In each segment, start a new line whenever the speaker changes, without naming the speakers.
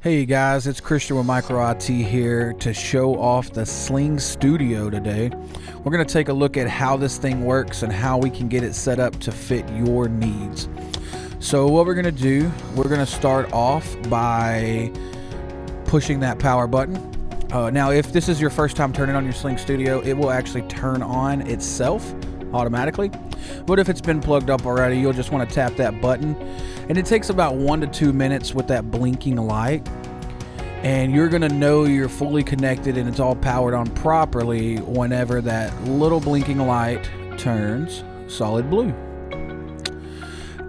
Hey guys, it's Christian with Micro IT here to show off the Sling Studio today. We're going to take a look at how this thing works and how we can get it set up to fit your needs. So what we're going to do, we're going to start off by pushing that power button. Now if this is your first time turning on your Sling Studio, it will actually turn on itself automatically. But if it's been plugged up already, you'll just want to tap that button, and it takes about 1 to 2 minutes with that blinking light, and you're gonna know you're fully connected and it's all powered on properly whenever that little blinking light turns solid blue.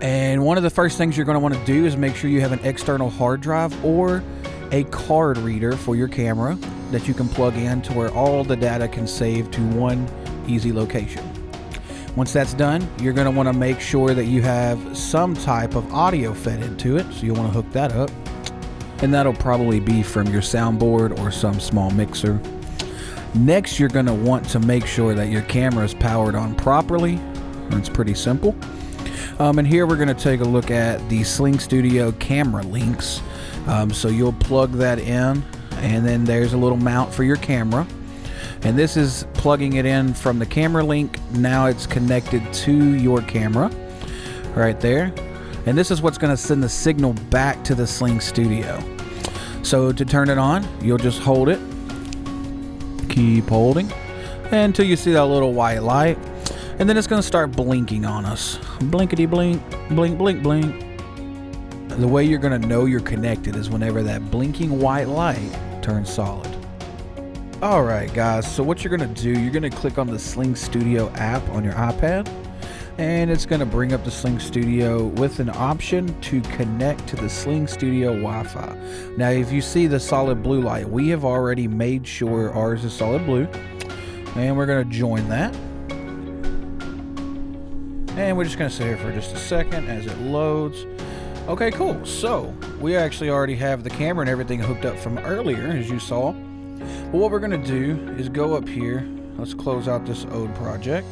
And one of the first things you're going to want to do is make sure you have an external hard drive or a card reader for your camera that you can plug in to where all the data can save to one easy location. Once that's done, you're going to want to make sure that you have some type of audio fed into it, so you'll want to hook that up, and that'll probably be from your soundboard or some small mixer. Next, you're going to want to make sure that your camera is powered on properly. It's pretty simple. And here we're going to take a look at the Sling Studio camera links. So you'll plug that in, and then there's a little mount for your camera. And this is plugging it in from the camera link. Now it's connected to your camera right there. And this is what's going to send the signal back to the Sling Studio. So to turn it on, you'll just hold it. Keep holding until you see that little white light. And then it's going to start blinking on us. Blinkety blink, blink, blink, blink. The way you're going to know you're connected is whenever that blinking white light turns solid. Alright guys, so what you're going to do, you're going to click on the Sling Studio app on your iPad, and it's going to bring up the Sling Studio with an option to connect to the Sling Studio Wi-Fi. Now if you see the solid blue light, we have already made sure ours is solid blue, and we're going to join that. And we're just going to sit here for just a second as it loads. Okay, cool. So we actually already have the camera and everything hooked up from earlier, as you saw. But what we're going to do is go up here. Let's close out this old project,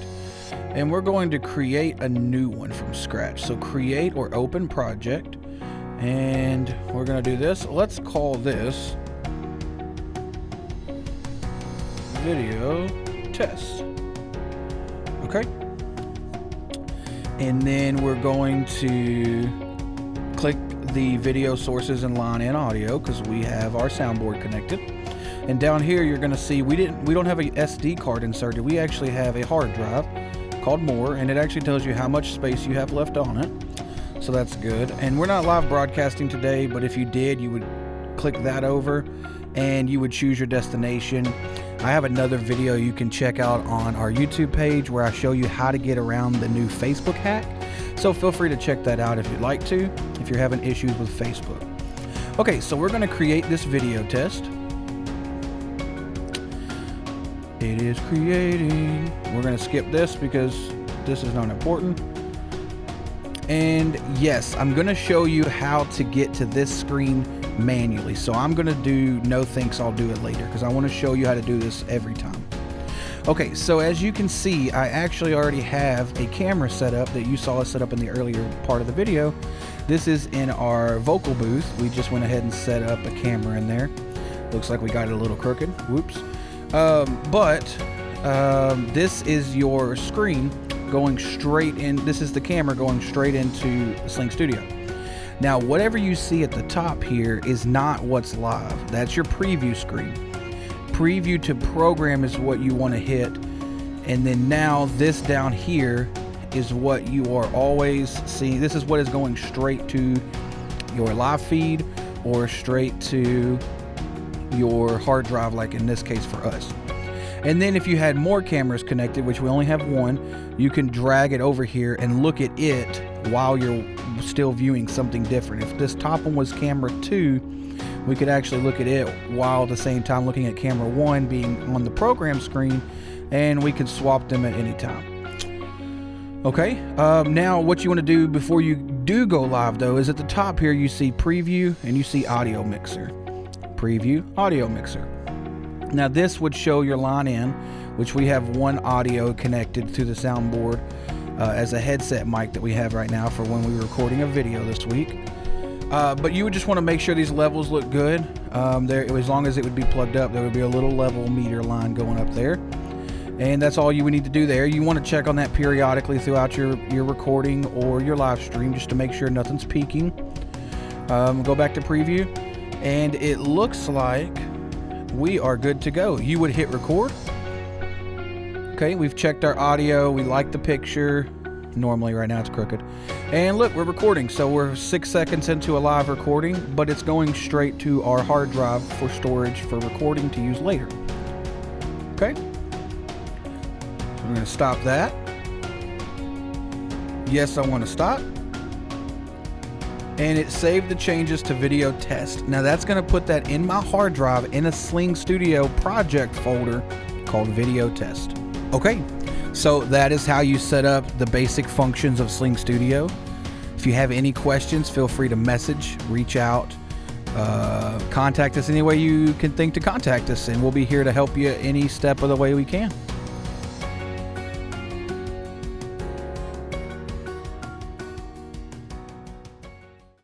and we're going to create a new one from scratch. So create or open project, and we're going to do this. Let's call this video test. Okay. And then we're going to click the video sources and line in audio because we have our soundboard connected. And down here you're going to see we don't have a SD card inserted. We actually have a hard drive called More, and it actually tells you how much space you have left on it. So that's good. And we're not live broadcasting today, but if you did, you would click that over and you would choose your destination. I have another video you can check out on our YouTube page where I show you how to get around the new Facebook hack. So feel free to check that out if you'd like to, if you're having issues with Facebook. Okay, so we're going to create this video test. It is creating. We're going to skip this because this is not important. And yes, I'm going to show you how to get to this screen manually. So I'm going to do no thanks, I'll do it later, because I want to show you how to do this every time. Okay, so as you can see, I actually already have a camera set up that you saw us set up in the earlier part of the video. This is in our vocal booth. We just went ahead and set up a camera in there. Looks like we got it a little crooked. Whoops. This is your screen going straight in. This is the camera going straight into Sling Studio. Now, whatever you see at the top here is not what's live. That's your preview screen. Preview to program is what you want to hit. And then now this down here is what you are always seeing. This is what is going straight to your live feed or straight to your hard drive, like in this case for us. And then if you had more cameras connected, which we only have one, you can drag it over here and look at it while you're still viewing something different. If this top one was camera 2, we could actually look at it while at the same time looking at camera 1 being on the program screen, and we could swap them at any time. Okay, now what you want to do before you do go live though is at the top here you see preview and you see audio mixer. Preview, audio mixer. Now this would show your line in, which we have one audio connected to the soundboard as a headset mic that we have right now for when we're recording a video this week. But you would just want to make sure these levels look good. As long as it would be plugged up, there would be a little level meter line going up there. And that's all you would need to do there. You want to check on that periodically throughout your recording or your live stream just to make sure nothing's peaking. Go back to preview, and it looks like we are good to go. You would hit record. Okay, we've checked our audio. We like the picture. Normally right now it's crooked. And look, we're recording. So we're 6 seconds into a live recording, but it's going straight to our hard drive for storage for recording to use later. Okay. So we're going to stop that. Yes, I want to stop. And it saved the changes to video test. Now that's going to put that in my hard drive in a Sling Studio project folder called video test. Okay. So that is how you set up the basic functions of Sling Studio. If you have any questions, feel free to message, reach out, contact us any way you can think to contact us, and we'll be here to help you any step of the way we can.